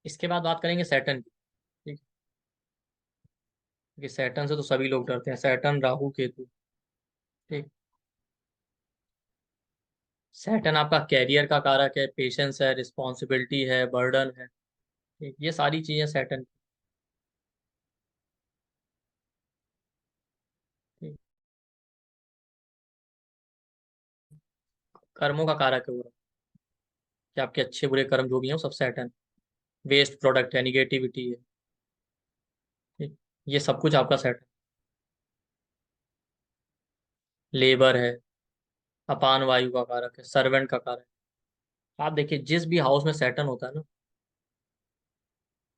इसके बाद बात करेंगे सैटर्न की। ठीक है, क्योंकि सैटर्न से तो सभी लोग डरते हैं, सैटर्न राहु केतु। ठीक। सैटर्न आपका कैरियर का कारक है, पेशेंस है, रिस्पॉन्सिबिलिटी है, बर्डन है। ठीक, ये सारी चीजें सैटर्न। ठीक। कर्मों का कारक है वो, कि आपके अच्छे बुरे कर्म जो भी हैं वो सब सैटर्न। वेस्ट प्रोडक्ट है, निगेटिविटी है। ठीक। ये सब कुछ आपका सैटर्न। लेबर है, अपान वायु का कारक है, सर्वेंट का कारक है। आप देखिए जिस भी हाउस में सैटर्न होता है ना,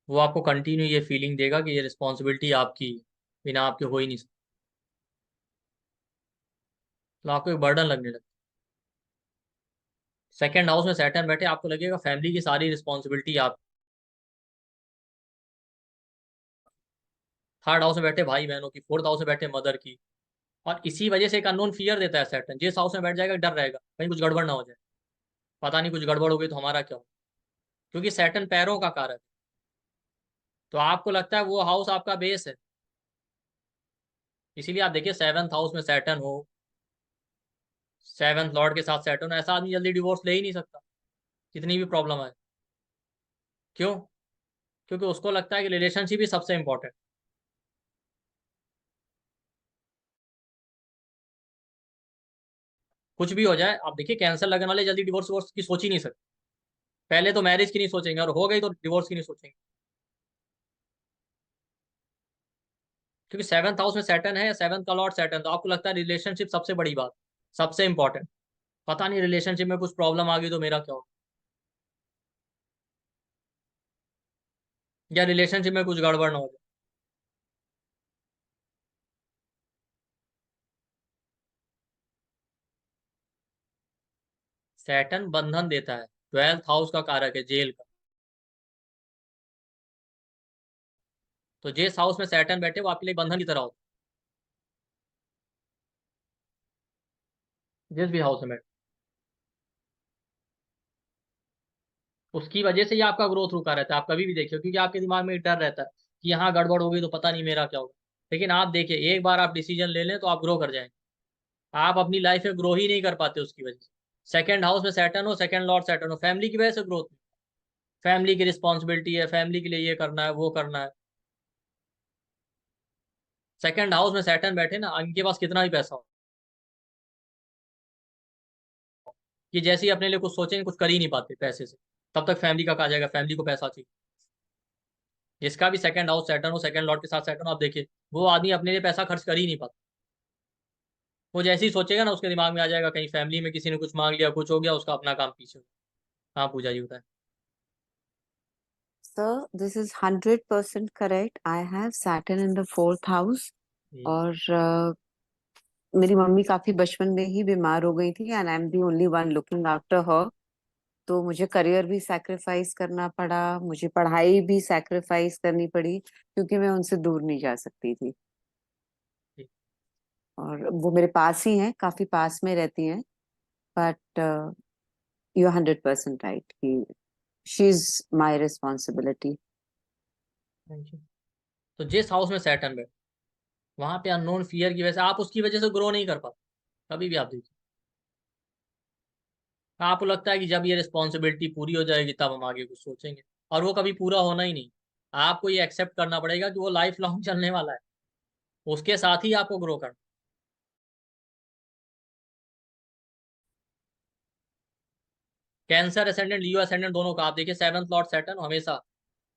वो आपको कंटिन्यू ये फीलिंग देगा कि ये रिस्पॉन्सिबिलिटी आपकी है, बिना आपके हो ही नहीं सकता। तो आपको एक बर्डन लगने लगता है। सेकंड हाउस में सैटर्न बैठे, आपको लगेगा फैमिली की सारी रिस्पॉन्सिबिलिटी आप। थर्ड हाउस में बैठे भाई बहनों की, फोर्थ हाउस में बैठे मदर की। और इसी वजह से एक अननोन फियर देता है सैटर्न, जिस हाउस में बैठ जाएगा डर रहेगा कहीं कुछ गड़बड़ ना हो जाए। पता नहीं कुछ गड़बड़ हो गई तो हमारा क्या हो। क्योंकि सैटर्न पैरों का कारक है, तो आपको लगता है वो हाउस आपका बेस है। इसीलिए आप देखिए सेवंथ हाउस में सैटर्न हो, सेवंथ लॉर्ड के साथ सैटर्न हो, ऐसा आदमी जल्दी डिवोर्स ले ही नहीं सकता, कितनी भी प्रॉब्लम आए। क्यों? क्योंकि उसको लगता है कि रिलेशनशिप ही सबसे इंपॉर्टेंट। कुछ भी हो जाए, आप देखिए कैंसर लगने वाले जल्दी डिवोर्स वोर्स की सोच ही नहीं सकते। पहले तो मैरिज की नहीं सोचेंगे, और हो गई तो डिवोर्स की नहीं सोचेंगे। क्योंकि सेवंथ हाउस में सैटर्न है, सेवंथ का लॉर्ड सैटर्न, तो आपको लगता है रिलेशनशिप सबसे बड़ी बात, सबसे इंपॉर्टेंट। पता नहीं रिलेशनशिप में कुछ प्रॉब्लम आ गई तो मेरा क्या होगा, या रिलेशनशिप में कुछ गड़बड़ ना हो जाए। सैटर्न बंधन देता है, ट्वेल्थ हाउस का कारक है जेल का। तो जिस हाउस में सैटर्न बैठे वो आपके लिए बंधन की तरह होता है, जिस भी हाउस में बैठे उसकी वजह से ही आपका ग्रोथ रुका रहता है। आप कभी भी देखिए, क्योंकि आपके दिमाग में एक डर रहता है कि यहाँ गड़बड़ हो गई तो पता नहीं मेरा क्या होगा। लेकिन आप देखिए, एक बार आप डिसीजन ले लें तो आप ग्रो कर जाएंगे। आप अपनी लाइफ में ग्रो ही नहीं कर पाते उसकी वजह से। सेकंड हाउस में सैटर्न हो, सेकंड लॉर्ड सैटर्न हो, फैमिली की वजह से ग्रोथ। फैमिली की रिस्पॉन्सिबिलिटी है, फैमिली के लिए ये करना है वो करना है। सेकंड हाउस में सैटर्न बैठे ना, इनके पास कितना भी पैसा हो, कि जैसे ही अपने लिए कुछ सोचेंगे कुछ कर ही नहीं पाते पैसे से। तब तक फैमिली का कहा जाएगा, फैमिली को पैसा चाहिए। जिसका भी सेकंड हाउस सैटर्न हो, सेकंड लॉर्ड के साथ सैटर्न हो, आप देखिए वो आदमी अपने लिए पैसा खर्च कर ही नहीं पाता। वो जैसे ही सोचेगा ना, उसके दिमाग में आ जाएगा कहीं फैमिली में किसी ने कुछ मांग लिया, कुछ हो गया, उसका अपना काम पीछे हो। हाँ पूजा जी होता है। Sir, this is 100% correct. I have Saturn in the fourth house. और मेरी मम्मी काफी बचपन में ही बीमार हो गई थी and I am the only one looking after her. तो मुझे करियर भी सैक्रिफाइस करना पड़ा, मुझे पढ़ाई भी सैक्रिफाइस करनी पड़ी क्योंकि मैं उनसे दूर नहीं जा सकती थी। और वो मेरे पास ही हैं, काफी पास में रहती हैं। बट यू 100% राइट कि she is my responsibility. Thank you. तो जिस हाउस में सैटर्न बैठे, वहां पे अननोन फियर की वजह से आप उसकी वजह से ग्रो नहीं कर पाते। कभी भी आप देखिए, आपको लगता है कि जब ये रिस्पॉन्सिबिलिटी पूरी हो जाएगी तब हम आगे कुछ सोचेंगे, और वो कभी पूरा होना ही नहीं। आपको ये एक्सेप्ट करना पड़ेगा कि वो लाइफ लॉन्ग चलने वाला है, उसके साथ ही आपको ग्रो करना। कैंसर असेंडेंट, लियो असेंडेंट दोनों का आप देखिए, सेवंथ लॉर्ड सैटर्न हमेशा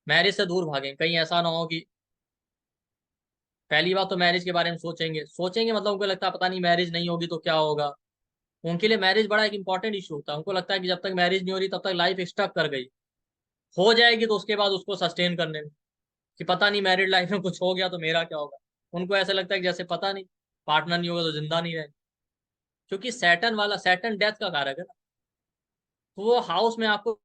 मैरिज से दूर भागें, कहीं ऐसा ना हो कि पहली बात तो मैरिज के बारे में सोचेंगे सोचेंगे, मतलब उनको लगता है पता नहीं मैरिज नहीं होगी तो क्या होगा। उनके लिए मैरिज बड़ा एक इंपॉर्टेंट इशू होता है, उनको लगता है कि जब तक मैरिज नहीं हो रही तब तक लाइफ स्टक कर गई। हो जाएगी तो उसके बाद उसको सस्टेन करने में, कि पता नहीं मैरिड लाइफ में कुछ हो गया तो मेरा क्या होगा। उनको ऐसा लगता है कि जैसे पता नहीं पार्टनर नहीं होगा तो जिंदा नहीं रहे। क्योंकि सैटर्न वाला, सैटर्न डेथ का कारक है ना, तो वो हाउस में आपको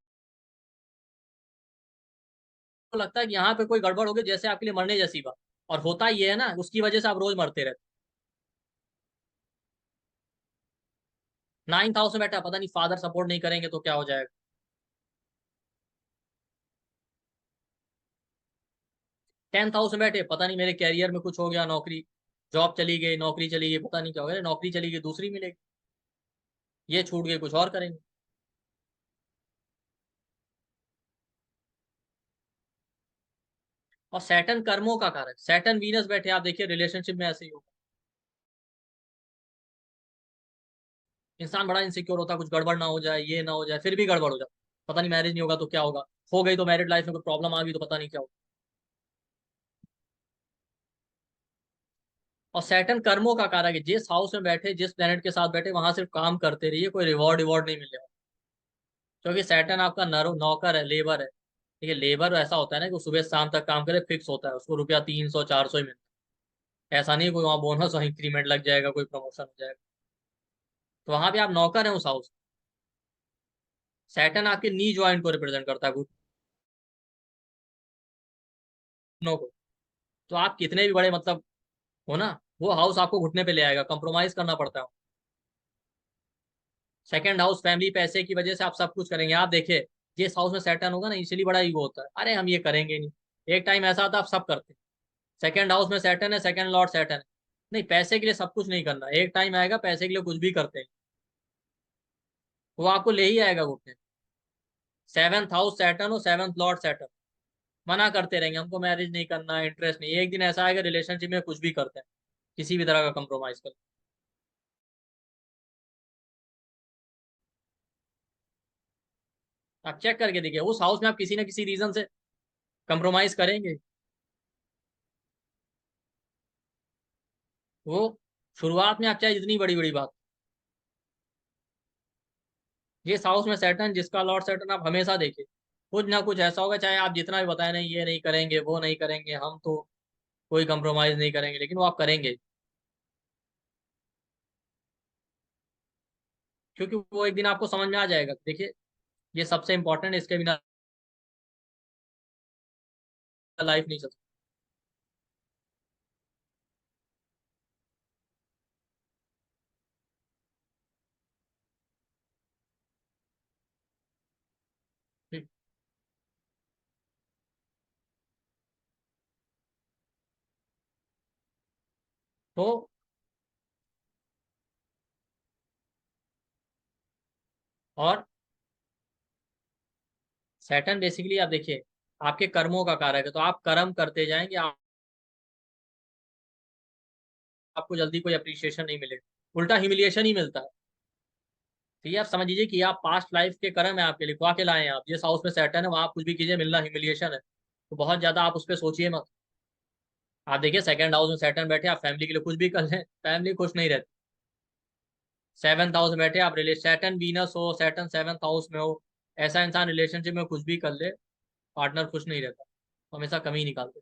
लगता है कि यहाँ पे कोई गड़बड़ होगी जैसे आपके लिए मरने जैसी बात। और होता ये है ना, उसकी वजह से आप रोज मरते रहते। नाइन्थ हाउस में बैठा, पता नहीं फादर सपोर्ट नहीं करेंगे तो क्या हो जाएगा। 10th हाउस में बैठे, पता नहीं मेरे कैरियर में कुछ हो गया, नौकरी जॉब चली गई, नौकरी चली गई, पता नहीं क्या हो गया, नौकरी चली गई दूसरी मिलेगी, ये छूट गई कुछ और करेंगे। और सैटर्न कर्मों का कारक, सैटर्न वीनस बैठे, आप देखिए रिलेशनशिप में ऐसे ही होगा, इंसान बड़ा इनसिक्योर होता है, कुछ गड़बड़ ना हो जाए, ये ना हो जाए, फिर भी गड़बड़ हो जाए, पता नहीं मैरिज नहीं होगा तो क्या होगा, हो गई तो मैरिड लाइफ में कोई प्रॉब्लम आ गई तो पता नहीं क्या होगा। और सैटर्न कर्मों का कारक है, जिस हाउस में बैठे, जिस प्लेनेट के साथ बैठे, वहां सिर्फ काम करते रहिए, कोई रिवॉर्ड रिवॉर्ड नहीं मिलेगा, क्योंकि सैटर्न आपका नौकर है, लेबर है। ठीक है, लेबर ऐसा होता है ना कि वो सुबह से शाम तक काम करे, फिक्स होता है, उसको रुपया 300 400 ही मिलता है, ऐसा नहीं कोई वहाँ बोनस और इंक्रीमेंट लग जाएगा, कोई प्रमोशन हो जाएगा, तो वहां पे आप नौकर हैं उस हाउस। सैटर्न आपके नी जॉइंट को रिप्रेजेंट करता है, घुटनों को, तो आप कितने भी बड़े मतलब हो ना, वो हाउस आपको घुटने पे ले आएगा, कंप्रोमाइज करना पड़ता है। सेकंड हाउस फैमिली, पैसे की वजह से आप सब कुछ करेंगे, आप देखिए जिस हाउस में सैटर्न होगा ना, इसलिए बड़ा ईगो होता है, अरे हम ये करेंगे नहीं, एक टाइम ऐसा आता है आप सब करते हैं। सेकंड हाउस में सैटर्न है, सेकंड लॉर्ड सैटर्न है, नहीं पैसे के लिए सब कुछ नहीं करना, एक टाइम आएगा पैसे के लिए कुछ भी करते हैं, वो आपको ले ही आएगा घुटने। सेवंथ हाउस सैटर्न हो, सेवंथ लॉर्ड सैटर्न, मना करते रहेंगे हमको मैरिज नहीं करना, इंटरेस्ट नहीं, एक दिन ऐसा आएगा रिलेशनशिप में कुछ भी करते हैं, किसी भी तरह का कंप्रोमाइज कर। आप चेक करके देखिए उस हाउस में आप किसी ना किसी रीजन से कंप्रोमाइज करेंगे, वो शुरुआत में आप चाहे जितनी बड़ी बड़ी बात, जिस हाउस में सैटर्न, जिसका लॉर्ड सैटर्न, आप हमेशा देखिए कुछ ना कुछ ऐसा होगा, चाहे आप जितना भी बताएं नहीं ये नहीं करेंगे, वो नहीं करेंगे, हम तो कोई कंप्रोमाइज नहीं करेंगे, लेकिन वो आप करेंगे, क्योंकि वो एक दिन आपको समझ में आ जाएगा, देखिए ये सबसे इंपॉर्टेंट है, इसके बिना लाइफ नहीं चल सकती। तो और सैटर्न बेसिकली आप देखिए आपके कर्मों का कारक है, तो आप कर्म करते जाएंगे, आपको जल्दी कोई अप्रिशिएशन नहीं मिलेगा, उल्टा ह्यूमिलिएशन ही मिलता है। तो ये आप समझ लीजिए कि आप पास्ट लाइफ के कर्म है, आपके लिखवा के लाए हैं, आप जिस हाउस में सैटर्न है वहां आप कुछ भी कीजिए, मिलना ह्यूमिलिएशन है, तो बहुत ज्यादा आप उस पर सोचिए मत। आप देखिए सेकंड हाउस में सैटर्न बैठे, आप फैमिली के लिए कुछ भी कर लें, फैमिली खुश नहीं रहती। सेवंथ हाउस में बैठे आप सैटर्न वीनस हो, सैटर्न सेवंथ हाउस में हो, ऐसा इंसान रिलेशनशिप में कुछ भी कर ले, पार्टनर खुश नहीं रहता, हमेशा कमी निकालते।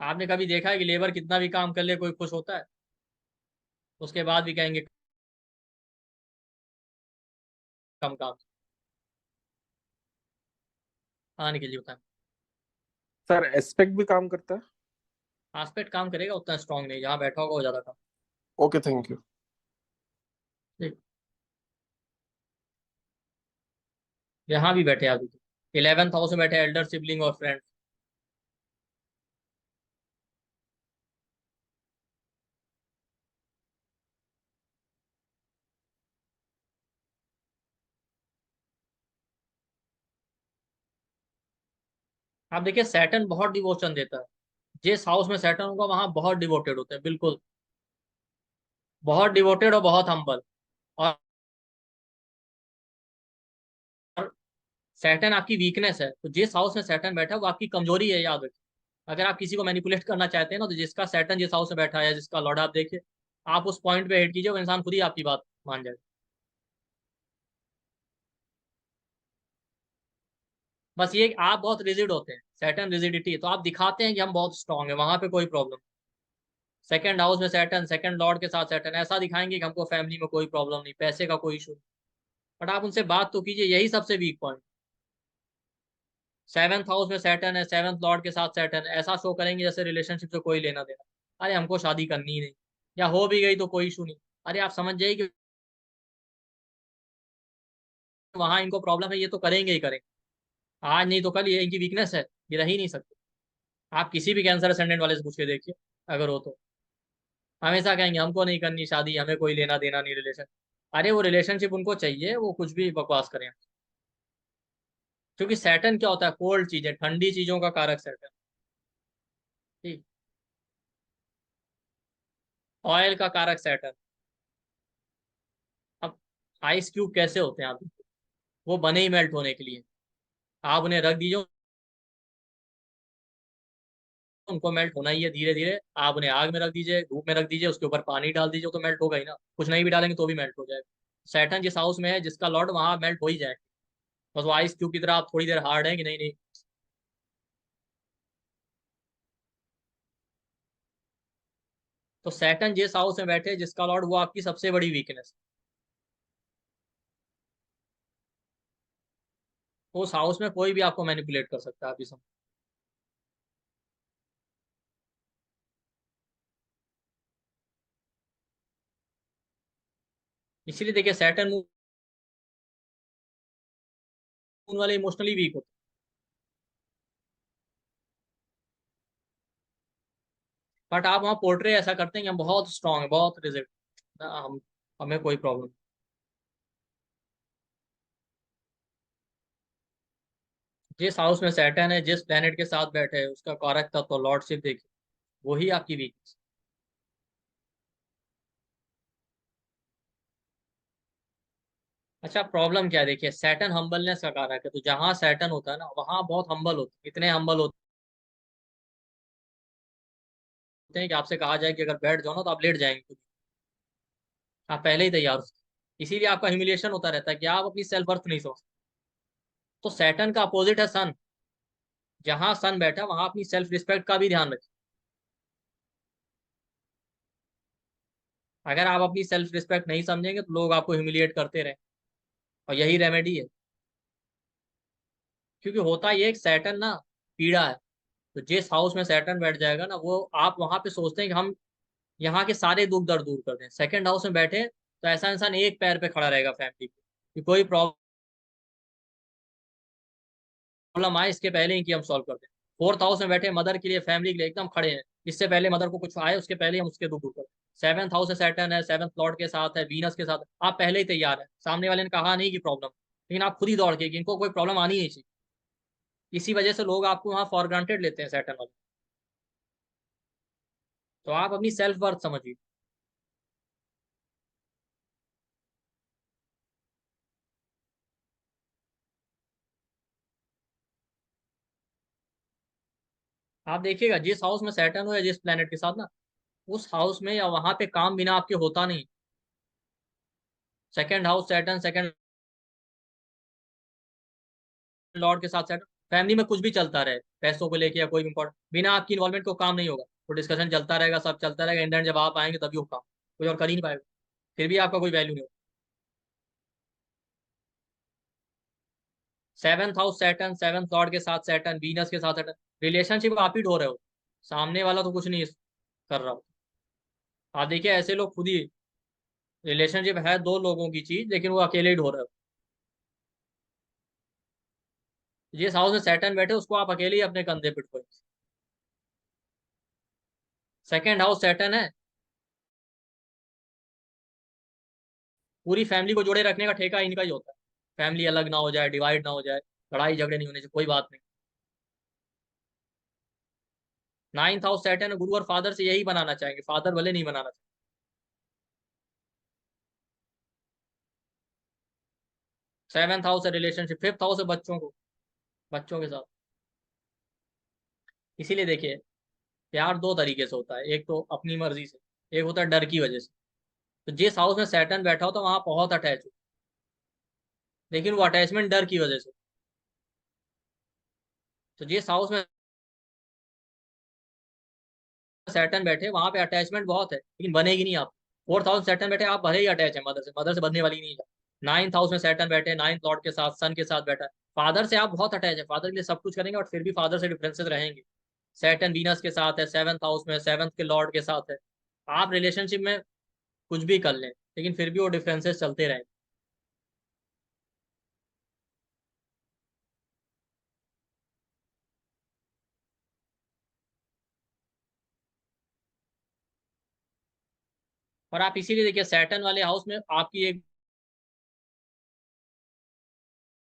आपने कभी देखा है कि लेबर कितना भी काम कर ले कोई खुश होता है, उसके बाद भी कहेंगे कम काम। हाँ निखिल जी बताएं। सर एस्पेक्ट भी काम करता है? आस्पेक्ट काम करेगा, उतना स्ट्रांग नहीं, जहाँ बैठा होगा वो ज्यादा काम। Okay, thank you. ठीक, यहाँ भी बैठे अभी, 11th हाउस में बैठे एल्डर सिबलिंग और फ्रेंड। आप देखिए सैटर्न बहुत डिवोशन देता है, जिस हाउस में सैटर्न होगा वहां बहुत डिवोटेड होते हैं, बिल्कुल बहुत डिवोटेड और बहुत हम्बल। और सैटर्न आपकी वीकनेस है, तो जिस हाउस में सैटर्न बैठा है वो आपकी कमजोरी है, याद रखिए। अगर आप किसी को मैनिपुलेट करना चाहते हैं ना, तो जिसका सैटर्न जिस हाउस में बैठा है, जिसका लॉर्ड, आप देखिए आप उस पॉइंट पे हिट कीजिए, वो इंसान खुद ही आपकी बात मान जाएगा। बस ये आप बहुत रिजिड होते हैं, सैटर्न रिजिडिटी, तो आप दिखाते हैं कि हम बहुत स्ट्रांग है, वहां पे कोई प्रॉब्लम। सेकंड हाउस में सैटर्न, सेकंड लॉर्ड के साथ सैटर्न, ऐसा दिखाएंगे कि हमको फैमिली में कोई प्रॉब्लम नहीं, पैसे का कोई इशू, बट आप उनसे बात तो कीजिए, यही सबसे वीक पॉइंट। सेवंथ हाउस में सैटर्न है, सेवंथ लॉर्ड के साथ सैटर्न, ऐसा शो करेंगे जैसे रिलेशनशिप से कोई लेना देना, अरे हमको शादी करनी ही नहीं, या हो भी गई तो कोई इशू नहीं, अरे आप समझ जाइए कि वहां इनको प्रॉब्लम है, ये तो करेंगे ही करेंगे, आज नहीं तो कल, ये इनकी वीकनेस है, ये रह ही नहीं सकते। आप किसी भी कैंसर असेंडेंट वाले से पूछ के देखिए, अगर हो तो हमेशा कहेंगे हमको नहीं करनी शादी, हमें कोई लेना देना नहीं रिलेशन। अरे वो रिलेशनशिप उनको चाहिए, वो कुछ भी बकवास करें। क्योंकि सैटर्न क्या होता है, कोल्ड चीजें, ठंडी चीजों का कारक सैटर्न। ठीक। ऑयल का कारक सैटर्न। अब आइस क्यूब कैसे होते हैं आप देखो, वो बने ही मेल्ट होने के लिए। आप उन्हें रख दीजिए, उनको मेल्ट होना ही है धीरे धीरे। आप उन्हें आग में रख दीजिए, धूप में रख दीजिए, उसके ऊपर पानी डाल दीजिए, तो मेल्ट होगा ही ना। कुछ नहीं भी डालेंगे तो भी मेल्ट हो जाएगा। सैटर्न जिस हाउस में है, जिसका लॉर्ड, वहां मेल्ट हो ही जाए। बस वो आइस क्यूब की तरह आप थोड़ी देर हार्ड है कि नहीं नहीं। तो सैटर्न जिस हाउस में बैठे जिसका लॉर्ड, वो आपकी सबसे बड़ी वीकनेस। उस हाउस में कोई भी आपको मैनिपुलेट कर सकता है, आप ये समझ। इसीलिए देखिए सैटर्न मून वाले इमोशनली वीक होते हैं। बट आप वहाँ पोर्ट्रे ऐसा करते हैं कि हम बहुत स्ट्रांग है, बहुत रिजिड, हम, हमें कोई प्रॉब्लम। जिस हाउस में सैटर्न है, जिस प्लेनेट के साथ बैठे है, उसका कारक तत्व तो लॉर्डशिप देखिए, वही आपकी वीकनेस। अच्छा, प्रॉब्लम क्या है, देखिए सैटर्न हम्बलनेस का कारक है, तो जहां सैटर्न होता है ना, वहां बहुत हम्बल होते हैं, इतने हम्बल होते हैं कि आपसे कहा जाए कि अगर बैठ जाओ ना तो आप लेट जाएंगे, आप पहले ही तैयार हो। इसीलिए आपका ह्यूमिलिएशन होता रहता है कि आप अपनी सेल्फ वर्थ नहीं सोचते। तो सैटर्न का अपोजिट है सन। जहां सन बैठा वहां अपनी सेल्फ रिस्पेक्ट का भी ध्यान रखें। अगर आप अपनी सेल्फ रिस्पेक्ट नहीं समझेंगे तो लोग आपको ह्यूमिलिएट करते रहे, और यही रेमेडी है। क्योंकि होता ये एक सैटर्न ना पीड़ा है। तो जिस हाउस में सैटर्न बैठ जाएगा ना, वो आप वहां पे सोचते हैं कि हम यहाँ के सारे दुख दर्द दूर कर दें। सेकंड हाउस में बैठे तो ऐसा इंसान एक पैर पे खड़ा रहेगा फैमिली पे, कि कोई प्रॉब्लम आए इसके पहले ही कि हम सॉल्व कर दें। फोर्थ हाउस में बैठे मदर के लिए, फैमिली के लिए एकदम खड़े हैं, इससे पहले मदर को कुछ आए उसके पहले हम उसके दुख दूर करें। सेवंथ हाउस से सैटर्न है, सेवंथ लॉर्ड के साथ है, वीनस के साथ है, आप पहले ही तैयार है। सामने वाले ने कहा नहीं कि प्रॉब्लम, लेकिन आप खुद ही दौड़ के कि इनको कोई प्रॉब्लम आनी नहीं चाहिए। इसी वजह से लोग आपको वहां फॉर ग्रांटेड लेते हैं सैटर्न वाले। तो आप अपनी सेल्फ वर्थ समझिए। आप देखिएगा जिस हाउस में सैटर्न हो या जिस प्लेनेट के साथ ना, उस हाउस में या वहां पे काम बिना आपके होता नहीं। Second house Saturn, second Lord के साथ सैटर्न, फैमिली में कुछ भी चलता रहे, पैसों को लेके या कोई भी इंपॉर्टेंट, बिना आपकी इन्वॉल्वमेंट को काम नहीं होगा। तो डिस्कशन चलता रहेगा, सब चलता रहेगा, इंडियन जब आप आएंगे तभी हो काम, कोई और कर ही नहीं पाएगा। फिर भी आपका कोई वैल्यू नहीं होगा। Seventh house Saturn, seventh Lord के साथ सैटर्न, वीनस के साथ सैटर्न, रिलेशनशिप आप ही ढो रहे हो, सामने वाला तो कुछ नहीं कर रहा हो। आप देखिए ऐसे लोग खुद ही, रिलेशनशिप है दो लोगों की चीज, लेकिन वो अकेले ही ढो रहे हो। जिस हाउस में सैटर्न बैठे उसको आप अकेले ही अपने कंधे पे ढोए। सेकंड हाउस सैटर्न है, पूरी फैमिली को जोड़े रखने का ठेका इनका ही होता है। फैमिली अलग ना हो जाए, डिवाइड ना हो जाए, लड़ाई झगड़े नहीं होने चाहिए, कोई बात नहीं। नाइन्थ हाउस सैटर्न है, गुरु और फादर से यही बनाना चाहेंगे, फादर भले नहीं बनाना चाहेंगे। सेवंथ हाउस है रिलेशनशिप, फिफ्थ हाउस है बच्चों को, बच्चों के साथ। इसीलिए देखिए प्यार दो तरीके से होता है, एक तो अपनी मर्जी से, एक होता है डर की वजह से। तो जिस हाउस में सैटर्न बैठा हो तो वहां बहुत अटैच हो, लेकिन वो अटैचमेंट डर की वजह से। तो जिस हाउस में सैटर्न बैठे वहां पे अटैचमेंट बहुत है, लेकिन बनेगी नहीं आप। फोर्थ हाउस सैटर्न बैठे आप भले ही अटैच है मदर से, मदर से बनने वाली नहीं है। नाइन्थ हाउस में सैटर्न बैठे, नाइन्थ लॉर्ड के साथ, सन के साथ बैठा है, फादर से आप बहुत अटैच है, फादर के लिए सब कुछ करेंगे, और फिर भी फादर से डिफरेंसेस रहेंगे। सैटर्न वीनस के साथ है, सेवंथ हाउस में, सेवंथ के लॉर्ड के साथ है। आप रिलेशनशिप में कुछ भी कर लें, लेकिन फिर भी वो डिफरेंसेस चलते रहेंगे। और आप इसीलिए देखिए सैटर्न वाले हाउस में आपकी एक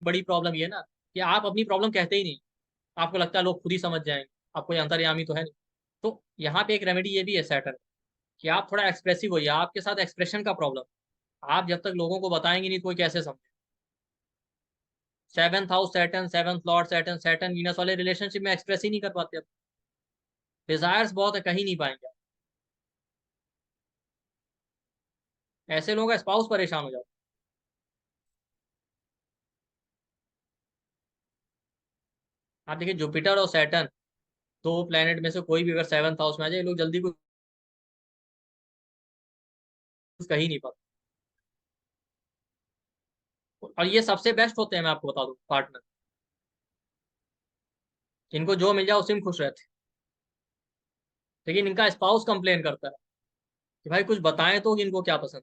बड़ी प्रॉब्लम ये है ना कि आप अपनी प्रॉब्लम कहते ही नहीं, आपको लगता है लोग खुद ही समझ जाएंगे, आप कोई अंतर्यामी तो है नहीं। तो यहाँ पे एक रेमेडी ये भी है सैटर्न कि आप थोड़ा एक्सप्रेसिव होइए, आपके साथ एक्सप्रेशन का प्रॉब्लम, आप जब तक लोगों को बताएंगे नहीं तो कोई कैसे समझे। Seventh house Saturn, seventh Lord Saturn, Saturn Venus वाले रिलेशनशिप में एक्सप्रेस ही नहीं कर पाते, अब डिजायर्स बहुत है, कहीं नहीं पाएंगे आप। ऐसे लोगों का स्पाउस परेशान हो जाता है। आप देखिए जुपिटर और सैटर्न, दो प्लेनेट में से कोई भी अगर सेवंथ हाउस में आ जाए, ये लोग जल्दी कुछ कह ही नहीं पाते। और ये सबसे बेस्ट होते हैं, मैं आपको बता दूं, पार्टनर, इनको जो मिल जाए उसी में खुश रहते हैं। लेकिन इनका स्पाउस कंप्लेन करता है कि भाई कुछ बताएं तो कि इनको क्या पसंद।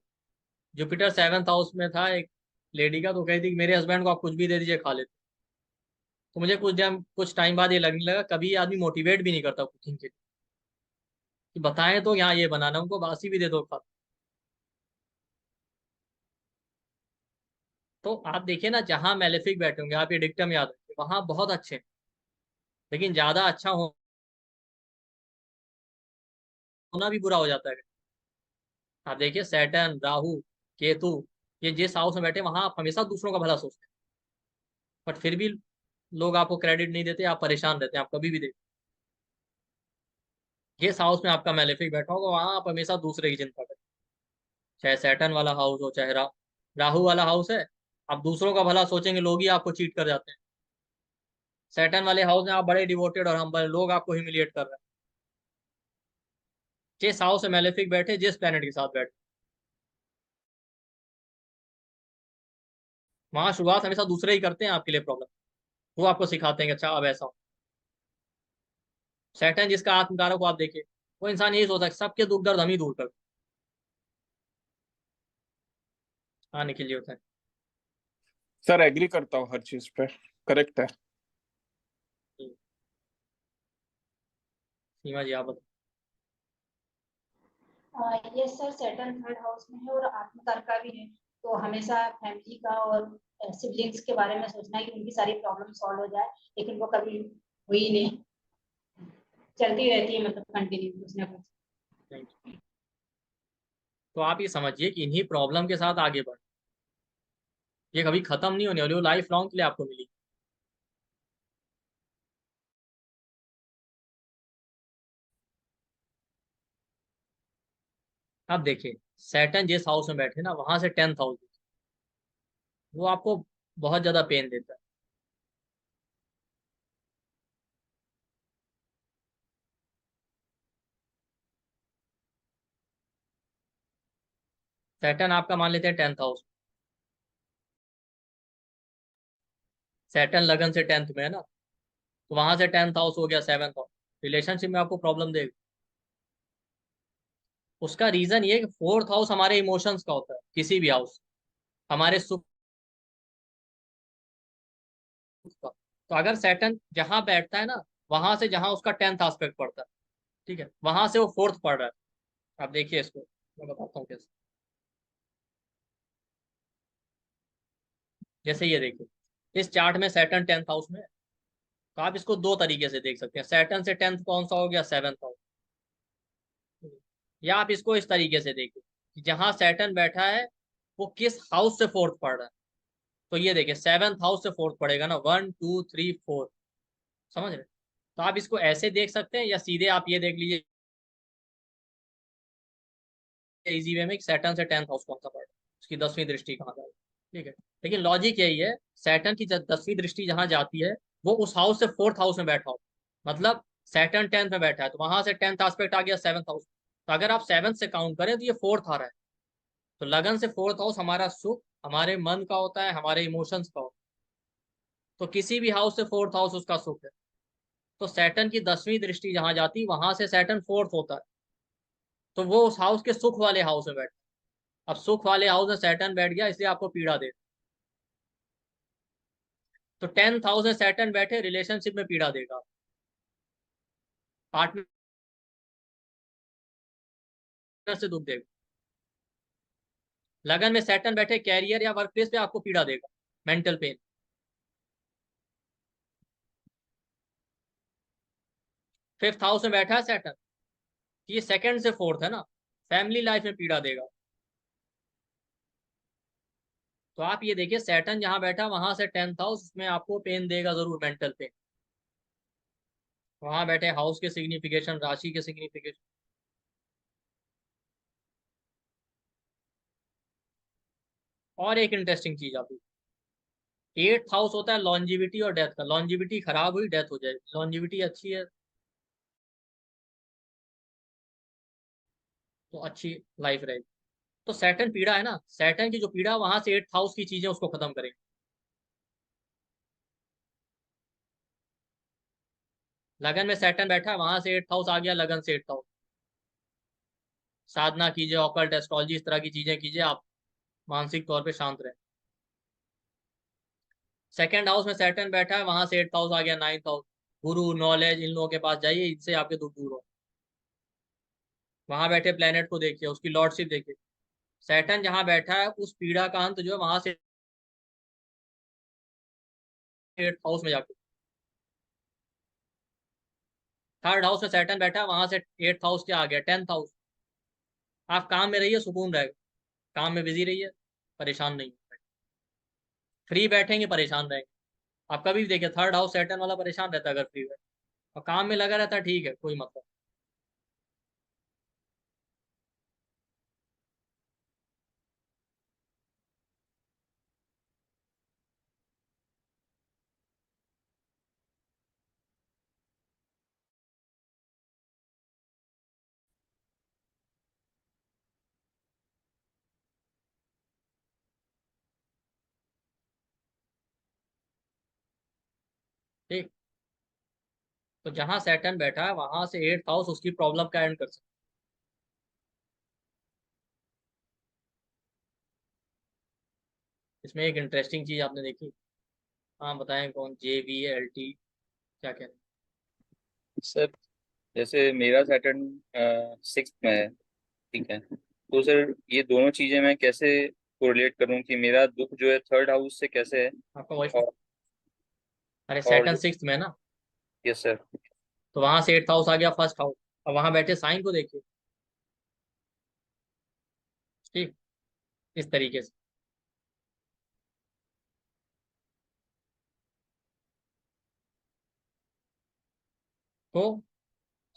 जुपिटर सेवंथ हाउस में था एक लेडी का, तो कही थी कि मेरे हस्बैंड को आप कुछ भी दे दीजिए, खा लेते। तो मुझे कुछ टाइम बाद ये लगने लगा कभी ये आदमी मोटिवेट भी नहीं करता कुकिंग के लिए, कि बताएं तो यहाँ ये बनाना, उनको बासी भी दे दो खा। तो आप देखिए ना, जहां मेलेफिक बैठे होंगे, आप ये डिक्टम याद रखिए, वहां बहुत अच्छे हैं, लेकिन ज्यादा अच्छा होना भी बुरा हो जाता है। आप देखिए सैटर्न, राहु, केतु, ये जिस हाउस में बैठे वहां आप हमेशा दूसरों का भला सोचते हैं, बट फिर भी लोग आपको क्रेडिट नहीं देते, आप परेशान रहते हैं, आप कभी भी देखते, जिस हाउस में आपका मेलेफिक बैठा होगा वहां आप हमेशा दूसरे की चिंता करते हैं। चाहे सैटर्न वाला हाउस हो, चाहे राहु वाला हाउस है, आप दूसरों का भला सोचेंगे, लोग ही आपको चीट कर जाते हैं। सैटर्न वाले हाउस में आप बड़े डिवोटेड और हम्बल, लोग आपको ह्यूमिलिएट कर रहे हैं। जिस हाउस में मेलेफिक बैठे, जिस प्लेनेट के साथ बैठे, वहां शुरुआत हमेशा दूसरे ही करते हैं आपके लिए प्रॉब्लम, वो आपको सिखाते हैं कि अच्छा अब ऐसा हो। सैटर्न जिसका आत्मकारक को आप देखिए, वो इंसान यही सोचता है सबके दुख दर्द हम ही दूर कर। हाँ निखिल जी, होता है। सर एग्री करता हूँ हर चीज पे, करेक्ट है। सीमा जी आप बताओ। Yes sir, Saturn third house में है और आत्मकार का भी है, तो हमेशा फैमिली का और सिबलिंग्स के बारे में सोचना है कि उनकी सारी प्रॉब्लम सॉल्व हो जाए, लेकिन वो कभी हुई नहीं, चलती रहती है, मतलब कंटिन्यू कुछ ना कुछ। Thank you। तो आप ये समझिए कि इन्हीं प्रॉब्लम के साथ आगे बढ़, ये कभी खत्म नहीं होने वाली, वो लाइफ लॉन्ग के लिए आपको मिली। आप देखिए सैटर्न जिस हाउस में बैठे ना, वहां से टेंथ हाउस, वो आपको बहुत ज्यादा पेन देता है। सैटर्न आपका मान लेते हैं टेंथ हाउस, सैटर्न लगन से टेंथ में है ना, तो वहां से टेंथ हाउस हो गया सेवंथ हाउस, रिलेशनशिप में आपको प्रॉब्लम देगा। उसका रीजन ये कि फोर्थ हाउस हमारे इमोशंस का होता है, किसी भी हाउस हमारे सुख का। तो अगर सैटर्न जहां बैठता है ना, वहां से जहां उसका टेंथ एस्पेक्ट पड़ता है, ठीक है, वहां से वो फोर्थ पढ़ रहा है। आप देखिए इसको, मैं बताता हूँ कैसे। जैसे ये देखिए, इस चार्ट में सैटर्न टेंथ हाउस में है, तो आप इसको दो तरीके से देख सकते हैं। सैटर्न से टेंथ कौन सा हो गया, सेवंथ हाउस। या आप इसको इस तरीके से देखिए कि जहां सैटर्न बैठा है वो किस हाउस से फोर्थ पढ़ रहा है। तो ये देखिए सेवंथ हाउस से फोर्थ पढ़ेगा ना, 1 2 3 4, समझ रहे। तो आप इसको ऐसे देख सकते हैं, या सीधे आप ये देख लीजिए इजी वे में, सैटर्न से टेंथ हाउस कौन सा पढ़ रहा है, उसकी 10वीं दृष्टि कहाँ जाएगी, ठीक है। लेकिन लॉजिक यही है, सैटर्न की 10वीं दृष्टि जहां जाती है, वो उस हाउस से फोर्थ हाउस में बैठा हो, मतलब सैटर्न टेंथ में बैठा है, तो वहां से टेंथ एस्पेक्ट आ गया सेवंथ हाउस। तो अगर आप सेवंथ से काउंट करें तो ये फोर्थ आ रहा है। तो लगन से फोर्थ हाउस हमारा सुख, हमारे मन का होता है, हमारे इमोशंस का होता है। तो किसी भी हाउस से फोर्थ हाउस उसका सुख है। तो सैटर्न की 10वीं दृष्टि जहां जाती, वहां से सैटर्न फोर्थ होता है, तो वो उस हाउस के सुख वाले हाउस में बैठता है। अब सुख वाले हाउस में सैटर्न बैठ गया, इसलिए आपको पीड़ा दे। तो टेंथ हाउस में सैटर्न बैठे, रिलेशनशिप में पीड़ा देगा, पार्टनर से दुख देगा। लगन में सैटर्न बैठे कैरियर या वर्क प्लेस पे आपको पीड़ा देगा, मेंटल पेन। फिफ्थ हाउस में बैठा है सैटर्न, ये सेकंड से फोर्थ है ना, फैमिली लाइफ में पीड़ा देगा। तो आप ये देखिए सैटर्न जहां बैठा वहां से 10th हाउस, उसमें आपको पेन देगा जरूर, मेंटल पेन। वहां बैठे हाउस के सिग्निफिकेशन, राशि के सिग्निफिकेशन। और एक इंटरेस्टिंग चीज आप, 8th हाउस होता है लॉन्जिविटी और डेथ का। लॉन्जिविटी खराब हुई, डेथ हो जाएगी, लॉन्जिविटी अच्छी है तो अच्छी लाइफ रहेगी। तो सैटर्न पीड़ा है ना, सैटर्न की जो पीड़ा वहां से 8th हाउस की चीजें उसको खत्म करेंगे। लगन में सैटर्न बैठा है, वहां से 8th हाउस आ गया, लगन से 8th हाउस। साधना कीजिए, ऑकल्ट एस्ट्रोलॉजी, इस तरह की चीजें कीजिए, आप मानसिक तौर पे शांत रहे। सेकंड हाउस में सैटर्न बैठा है, वहां से 8th हाउस आ गया, 9th हाउस। गुरु, नॉलेज, इन लोगों के पास जाइए, इनसे आपके दुख दूर हो। वहां बैठे प्लेनेट को देखिए, उसकी लॉर्डशिप देखिए। सैटर्न जहां बैठा है उस पीड़ा का अंत जो है वहां से 8th हाउस में जाके। थर्ड हाउस में सैटर्न बैठा है, वहां से 8th हाउस क्या आ गया, 10th हाउस। आप काम में रहिए, सुकून रहेगा, काम में बिजी रहिए, परेशान नहीं। फ्री बैठेंगे परेशान रहेंगे। आप कभी भी देखिए थर्ड हाउस सैटर्न वाला परेशान रहता है अगर फ्री बैठे, और काम में लगा रहता है, ठीक है, कोई मतलब। ठीक। तो जहां सैटर्न बैठा है वहां से 8th हाउस उसकी प्रॉब्लम का एंड कर सकता है। इसमें एक इंटरेस्टिंग चीज आपने देखी। हाँ बताएं, कौन, JVLT क्या कहते हैं? सर जैसे मेरा सैटर्न 6th में है, ठीक है, तो सर ये दोनों चीजें मैं कैसे कोरिलेट करूं कि मेरा दुख जो है थर्ड हाउस से कैसे है। आपका वॉइस, और अरे और सैटर्न 6th में है ना, यस सर। तो वहां से 8th हाउस आ गया, फर्स्ट हाउस। और वहां बैठे साइन को देखिए, ठीक, इस तरीके से। तो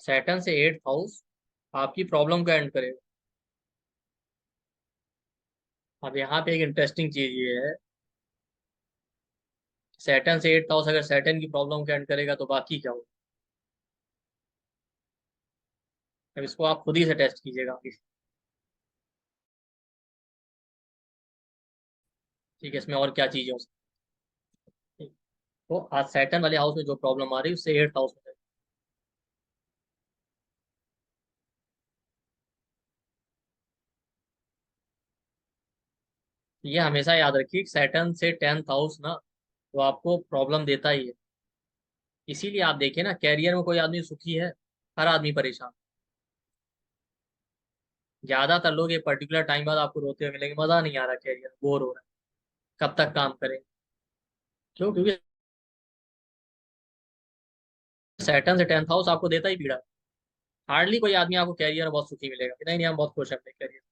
सैटर्न से 8th हाउस आपकी प्रॉब्लम को एंड करेगा। अब यहाँ पे एक इंटरेस्टिंग चीज ये है, सैटर्न से 8th हाउस अगर सैटर्न की प्रॉब्लम को एंड करेगा तो बाकी क्या होगा? अब इसको आप खुद ही से टेस्ट कीजिएगा। ठीक है, इसमें और क्या चीजें हो सकती हैं। तो आज सैटर्न वाले हाउस में जो प्रॉब्लम आ रही है उससे 8th हाउस में। ये हमेशा याद रखिए, सैटर्न से 10th हाउस ना तो आपको प्रॉब्लम देता ही है। इसीलिए आप देखिए ना, कैरियर में कोई आदमी सुखी है, हर आदमी परेशान। ज्यादातर लोग एक पर्टिकुलर टाइम बाद आपको रोते हुए मिलेंगे, मजा नहीं आ रहा, कैरियर बोर हो रहा है, कब तक काम करें। क्यों? क्योंकि सैटर्न से 10th हाउस आपको देता ही पीड़ा। हार्डली कोई आदमी आपको कैरियर में बहुत सुखी मिलेगा कि नहीं नहीं हम बहुत खुश हैं अपने कैरियर।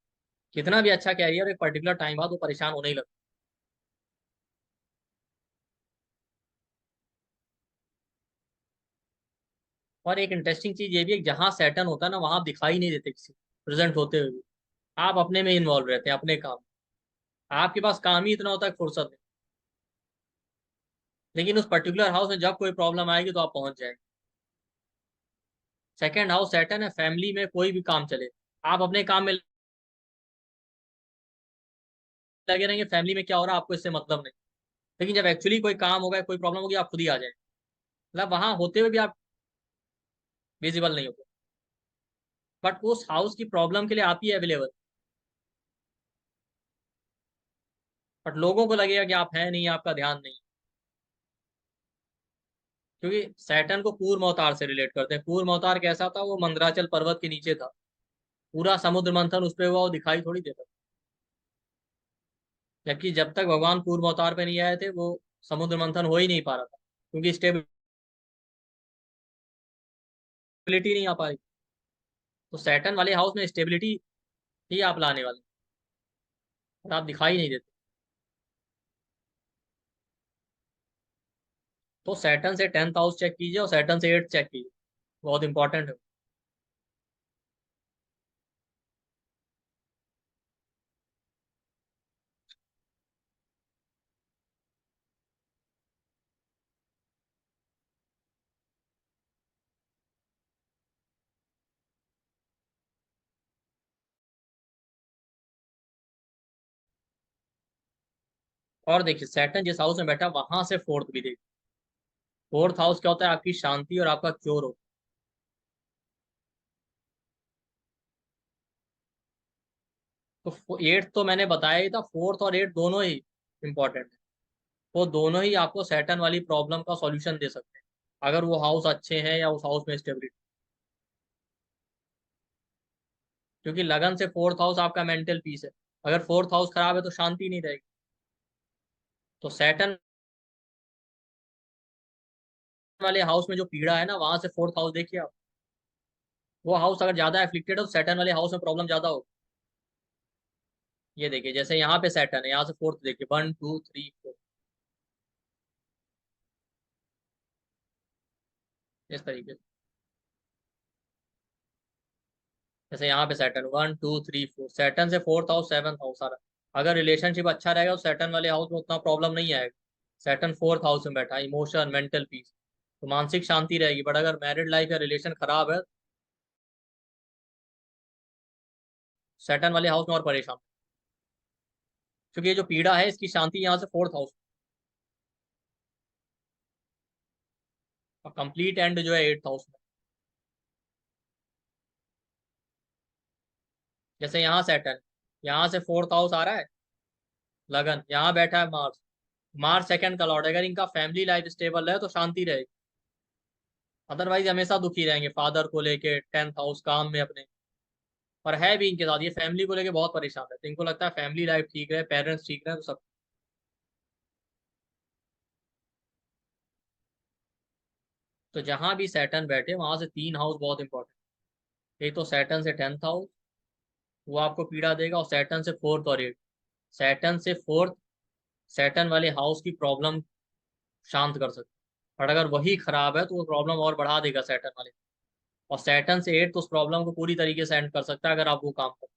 कितना भी अच्छा कैरियर, एक पर्टिकुलर टाइम बाद वो परेशान होने ही लगता है। और एक इंटरेस्टिंग चीज ये भी है कि जहां सैटर्न होता है ना वहां आप दिखाई नहीं देते किसी प्रेजेंट होते हुए भी। आप अपने में इन्वॉल्व रहते हैं, अपने काम। आपके पास काम ही इतना होता है कि फुर्सत नहीं। लेकिन उस पर्टिकुलर हाउस में जब कोई प्रॉब्लम आएगी तो आप पहुंच जाएंगे। सेकंड हाउस सैटर्न है, फैमिली में कोई भी काम चले, आप अपने काम में लगे रहेंगे, फैमिली में क्या हो रहा है आपको इससे मतलब नहीं। लेकिन जब एक्चुअली कोई काम होगा, कोई प्रॉब्लम होगी, आप खुद ही आ जाएंगे। मतलब वहां होते हुए भी आप विजिबल नहीं होते, बट उस हाउस की प्रॉब्लम के लिए आप ही अवेलेबल। बट लोगों को लगेगा कि आप हैं नहीं, आपका ध्यान नहीं। क्योंकि सैटर्न को कूर्म अवतार से रिलेट करते हैं। कूर्म अवतार कैसा था? वो मंदराचल पर्वत के नीचे था, पूरा समुद्र मंथन उस पर हुआ, वो दिखाई थोड़ी देता। जबकि जब तक भगवान पूर्व अवतार पे नहीं आए थे वो समुद्र मंथन हो ही नहीं पा रहा था, क्योंकि स्टेबिलिटी नहीं आ पा रही। तो सैटर्न वाले हाउस में स्टेबिलिटी ही आप लाने वाले, और आप दिखाई नहीं देते। तो सैटर्न से 10th हाउस चेक कीजिए और सैटर्न से 8th चेक कीजिए, बहुत इंपॉर्टेंट है। और देखिए सैटर्न जिस हाउस में बैठा वहां से फोर्थ भी देखिए। फोर्थ हाउस क्या होता है? आपकी शांति और आपका क्योर हो। तो 8th तो मैंने बताया ही था, 4th और 8th दोनों ही इंपॉर्टेंट है। वो दोनों ही आपको सैटर्न वाली प्रॉब्लम का सॉल्यूशन दे सकते हैं, अगर वो हाउस अच्छे हैं या उस हाउस में स्टेबिलिटी। क्योंकि लगन से 4th हाउस आपका मेंटल पीस है, अगर 4th हाउस खराब है तो शांति नहीं रहेगी। तो सैटर्न वाले हाउस में जो पीड़ा है ना, वहां से 4th हाउस देखिए आप। वो हाउस अगर ज्यादा एफ्लिक्टेड है तो सैटर्न वाले हाउस में प्रॉब्लम ज्यादा होगी। ये देखिए जैसे यहाँ पे सैटर्न है, यहाँ से 4th देखिए, 1 2 3 4, इस तरीके से। जैसे यहाँ पे सैटर्न 1 2 3 4, सैटर्न से 4th हाउस 7th हाउस आ रहा है। अगर रिलेशनशिप अच्छा रहेगा तो सैटर्न वाले हाउस में उतना प्रॉब्लम नहीं आएगा। सैटर्न 4th हाउस में बैठा, इमोशन मेंटल पीस, तो मानसिक शांति रहेगी। बट अगर मैरिड लाइफ या रिलेशन खराब है, सैटर्न वाले हाउस में और परेशान। क्योंकि ये जो पीड़ा है इसकी शांति यहाँ से 4th हाउस, और कंप्लीट एंड जो है 8th हाउस में। जैसे यहाँ सैटर्न, यहाँ से 4th हाउस आ रहा है लगन, यहाँ बैठा है मार्स। मार्स सेकंड का लॉर्ड, अगर इनका फैमिली लाइफ स्टेबल है तो शांति रहेगी। अदरवाइज हमेशा दुखी रहेंगे फादर को लेके, 10th हाउस काम में अपने। और है भी इनके साथ, ये फैमिली को लेके बहुत परेशान है, तो इनको लगता है फैमिली लाइफ ठीक है, पेरेंट्स ठीक रहे तो सब। तो जहां भी सैटर्न बैठे वहां से 3 हाउस बहुत इंपॉर्टेंट। एक तो सैटर्न से 10th हाउस, वो आपको पीड़ा देगा, और सैटर्न से 4th और 8th। सैटर्न से 4th सैटर्न वाले हाउस की प्रॉब्लम शांत कर सकते हैं, और अगर वही खराब है तो वो प्रॉब्लम और बढ़ा देगा सैटर्न वाले। और सैटर्न से 8th तो उस प्रॉब्लम को पूरी तरीके से एंड कर सकता है, अगर आप वो काम करें।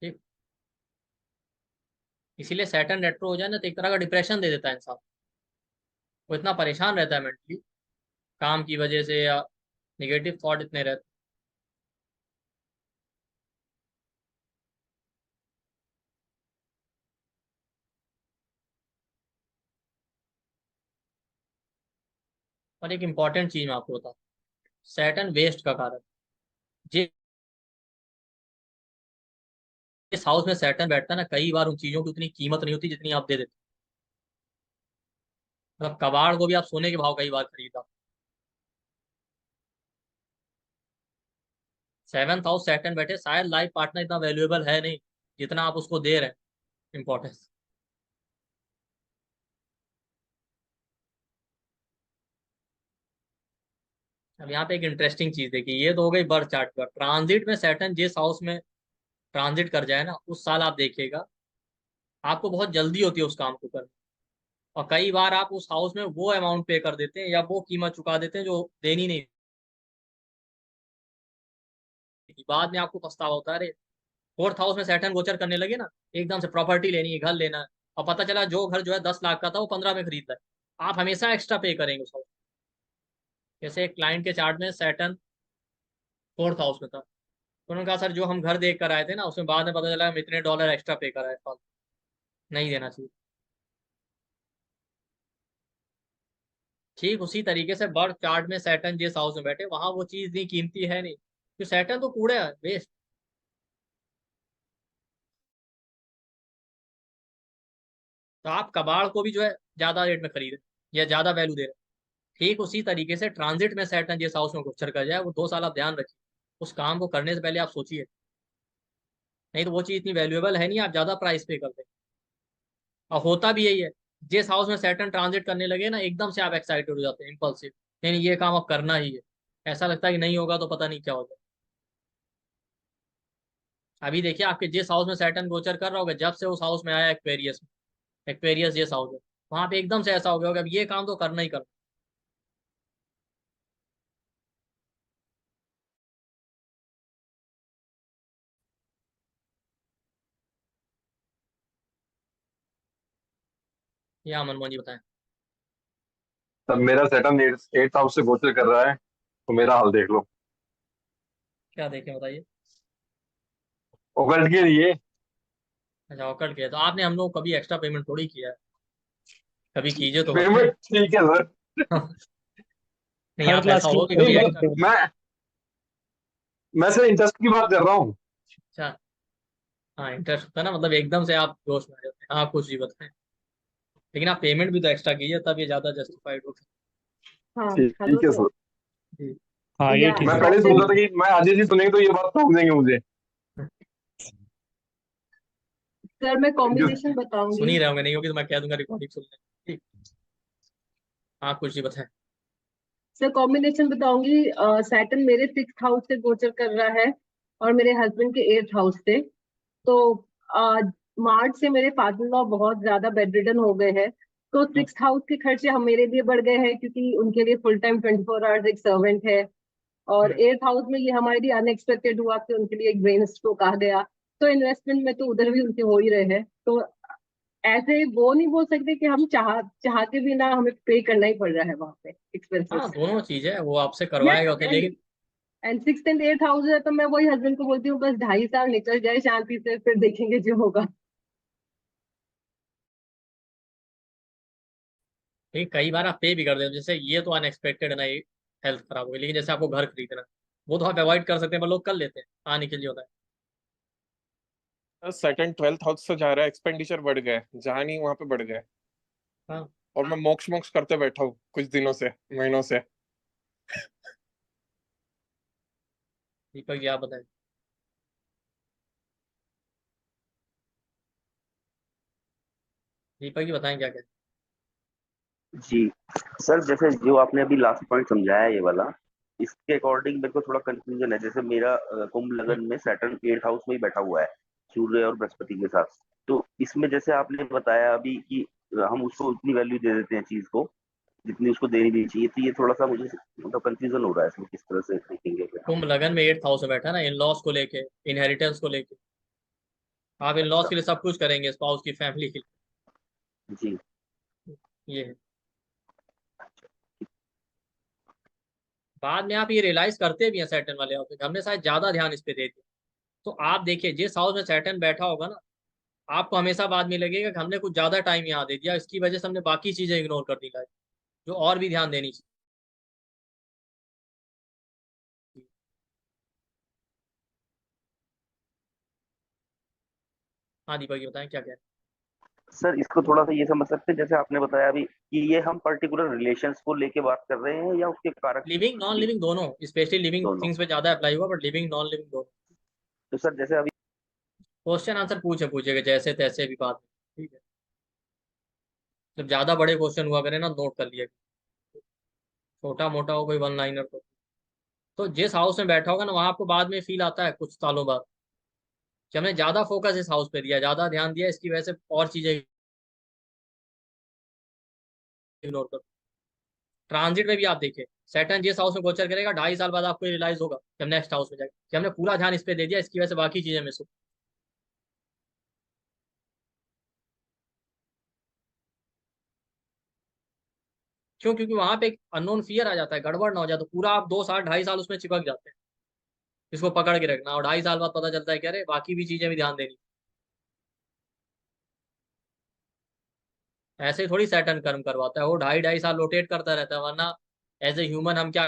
ठीक। इसीलिए सैटर्न रेट्रो हो जाए ना तो एक तरह का डिप्रेशन दे देता है इंसान। वो इतना परेशान रहता है मेंटली, काम की वजह से, या निगेटिव थॉट इतने रहते। और एक इंपॉर्टेंट चीज मैं आपको बताऊं, सैटर्न वेस्ट का कारण, जिस हाउस में सैटर्न बैठता है ना, कई बार उन चीजों की उतनी कीमत नहीं होती जितनी आप दे देते। मतलब कबाड़ को भी आप सोने के भाव कई बार खरीदा। 7th हाउस सैटर्न बैठे, शायद लाइफ पार्टनर इतना वैल्यूएबल है नहीं जितना आप उसको दे रहे हैं इंपॉर्टेंस। अब यहाँ पे एक इंटरेस्टिंग चीज देखिए, ये तो हो गई बर्थ चार्ट पर। ट्रांजिट में सैटर्न जिस हाउस में ट्रांजिट कर जाए ना, उस साल आप देखिएगा आपको बहुत जल्दी होती है उस काम को करने। और कई बार आप उस हाउस में वो अमाउंट पे कर देते हैं या वो कीमत चुका देते हैं जो देनी नहीं थी। बाद में आपको पछतावा होता है, अरे 4th हाउस में सैटर्न गोचर करने लगे ना, एकदम से प्रॉपर्टी लेनी है, घर लेना है, और पता चला जो घर जो है 10 लाख का था वो 15 में खरीद है। आप हमेशा एक्स्ट्रा पे करेंगे उस हाउस। जैसे एक क्लाइंट के चार्ट में सैटर्न 4th हाउस में था, तो उन्होंने कहा सर जो हम घर देख कर आए थे ना, उसमें बाद में पता चला हम इतने डॉलर एक्स्ट्रा पे कराए, फालतू नहीं देना चाहिए। ठीक उसी तरीके से बर्थ चार्ट में सैटर्न जिस हाउस में बैठे वहां वो चीज नहीं कीमती है नहीं, तो सैटर्न तो कूड़ा है, वेस्ट। तो आप कबाड़ को भी जो है ज्यादा रेट में खरीदें या ज्यादा वैल्यू दे रहे हैं। ठीक उसी तरीके से ट्रांजिट में सैटर्न जिस हाउस में गोचर कर जाए वो 2 साल आप ध्यान रखिए, उस काम को करने से पहले आप सोचिए, नहीं तो वो चीज इतनी वैल्यूएबल है नहीं, आप ज्यादा प्राइस पे कर दें। और होता भी यही है, जिस हाउस में सैटर्न ट्रांजिट करने लगे ना एकदम से आप एक्साइटेड हो जाते हैं, इम्पल्सिव, नहीं ये काम अब करना ही है। ऐसा लगता है कि नहीं होगा तो पता नहीं क्या होगा। अभी देखिए आपके जिस हाउस में सैटर्न गोचर कर रहा होगा, जब से उस हाउस में आया एक्वेरियस में, एक्वेरियस जिस हाउस में, वहां पे एकदम से ऐसा हो गया होगा अब ये काम तो करना ही करना। या मनमोहन जी बताएं। तब मेरा सैटर्न 8th हाउस से गोचर कर रहा है, तो मेरा हाल देख लो। क्या देखें बताइए। ओकल्ट के लिए अच्छा ऑकल्ट किया तो आपने, हम लोग कभी एक्स्ट्रा पेमेंट थोड़ी किया है, कभी कीजिए तो बताएं। पेमेंट ठीक है सर। नहीं थर्ड आप ऐसा क्लास की हो कि नहीं कभी एक्स्ट्रा। मैं सर इंटरेस्ट की बात कर रहा हूँ। अच्छा हाँ इंटरेस्ट होता है ना, मतलब एकदम से आप जोश में आ जाते हैं। हाँ कुछ जी बताएं, लेकिन आप पेमेंट भी तो एक्स्ट्रा कीजिए तब ये ज्यादा जस्टिफाइड हो। हाँ हेलो ठीक है सर। सर। जी। हाँ ये या ठीक मैं है। पहले सोच रहा सैटर्न था कि मैं अजय जी सुनेंगे तो ये बात ठोक देंगे मुझे। सर मैं जो कॉम्बिनेशन सुन बताऊंगी। ही रहे होंगे, नहीं होगी तो मैं कह दूंगा रिकॉर्डिंग सुन लें। ठीक। हाँ कुछ जी बताएं। सर कॉम्बिनेशन बताऊंगी। सैटर्न मेरे 6th हाउस से गोचर कर रहा है और मेरे हस्बैंड के 8th हाउस से। तो मार्च से मेरे फादर लॉ बहुत ज्यादा बेडरिडन हो गए हैं। तो 6th हाउस के खर्चे हम मेरे लिए बढ़ गए हैं क्योंकि उनके लिए फुल टाइम 24 आवर्स एक सर्वेंट है। और 8th हाउस में ये हमारे लिए अनएक्सपेक्टेड हुआ कि उनके लिए एक ब्रेन स्ट्रोक आ गया। तो इन्वेस्टमेंट में तो उधर भी उनके हो ही रहे हैं। तो ऐसे वो नहीं बोल सकते कि हम चाह के भी ना, हमें पे करना ही पड़ रहा है वहां पे हाँ एक्सपेंसेस। दोनों चीज है, वो आपसे करवाएगा होते हैं, लेकिन and 6th and 8th house है तो मैं वही हस्बैंड को बोलती हूँ बस 2.5 साल निकल जाए शांति से, फिर देखेंगे जो होगा। लेकिन कई बार आप पे भी कर देते हो, जैसे ये तो अनएक्सपेक्टेड है ना, ये हेल्थ खराब हो गई, लेकिन जैसे आपको घर खरीदना है, वो तो आप अवॉइड कर सकते हैं पर लोग कर लेते हैं, आने के लिए होता है। सेकंड 12th हाउस से जा रहा है, एक्सपेंडिचर बढ़ गए, जहाँ नहीं वहां पे बढ़ गए। हाँ और मैं मोक्ष मोक्ष करते बैठा हूँ कुछ दिनों से, महीनों से। दीपक जी आप बताएं। दीपक जी बताएं क्या कहते जी सर, जैसे जो आपने अभी लास्ट पॉइंट समझाया ये वाला, इसके अकॉर्डिंग मेरे को थोड़ा कंफ्यूजन है। जैसे मेरा कुंभ हैं। लगन में सैटर्न 8th हाउस में ही बैठा हुआ है, सूर्य और बृहस्पति के साथ। तो इसमें जैसे आपने बताया अभी कि हम उसको उतनी वैल्यू दे देते हैं चीज को जितनी उसको देनी भी चाहिए। तो ये थोड़ा सा मुझे मतलब कंफ्यूजन हो रहा है इसमें, किस तरह से देखेंगे फिर हम। कुंभ लगन में 8th हाउस में बैठा है ना, इन लॉस को लेके, इनहेरिटेंस को लेके, आप इन लॉस अच्छा। के लिए सब कुछ करेंगे, स्पाउस की फैमिली के जी। लिए, ये है। बाद में आप ये रियलाइज करते भी हैं सैटर्न वाले हाउस में, हमने शायद ज्यादा ध्यान इस पे दे दिया। तो आप देखिए जिस हाउस में सैटर्न बैठा होगा ना, आपको हमेशा बाद में लगेगा कि हमने कुछ ज्यादा टाइम यहाँ दे दिया, इसकी वजह से हमने बाकी चीजें इग्नोर कर दी लाइफ, जो और भी ध्यान देनी चाहिए। हाँ दीपक जी बताएं क्या कह रहे सर इसको थोड़ा सा ये समझ सकते हैं, जैसे आपने बताया अभी कि ये हम पर्टिकुलर रिलेशंस को लेके बात कर रहे हैं या उसके कारक हैं। लिविंग नॉन भी लिविंग दोनों, स्पेशली लिविंग दोनों। थिंग्स पे ज्यादा अप्लाई हुआ, बट लिविंग नॉन लिविंग दोनों। तो सर जैसे अभी क्वेश्चन आंसर पूछेगा जैसे तैसे भी बात में, ठीक है। जब ज्यादा बड़े क्वेश्चन हुआ करें ना, नोट कर लिया, छोटा मोटा हो कोई वन लाइनर तो जिस हाउस में बैठा होगा ना, वहां आपको बाद में फील आता है कुछ सालों बाद कि हमने ज्यादा फोकस इस हाउस पे दिया, ज्यादा ध्यान दिया, इसकी वजह से और चीजें इग्नोर कर। ट्रांजिट में भी आप देखिए, सैटर्न जिस हाउस में गोचर करेगा, 2.5 साल बाद आपको रियलाइज होगा कि हम नेक्स्ट हाउस में जाएंगे, कि हमने पूरा ध्यान इस पे दे दिया, इसकी वजह से बाकी चीजें मिस हो। क्यों? क्योंकि वहां पे एक अननोन फियर आ जाता है, गड़बड़ ना हो जाए, तो पूरा आप 2 साल 2.5 साल उसमें चिपक जाते हैं, इसको पकड़ के रखना, और 2.5 साल बाद पता चलता है कि अरे बाकी भी चीजें भी ध्यान देनी। ऐसे ही थोड़ी सैटर्न कर्म करवाता है, वो 2.5 2.5 साल रोटेट करता रहता है, वरना एज ए ह्यूमन हम क्या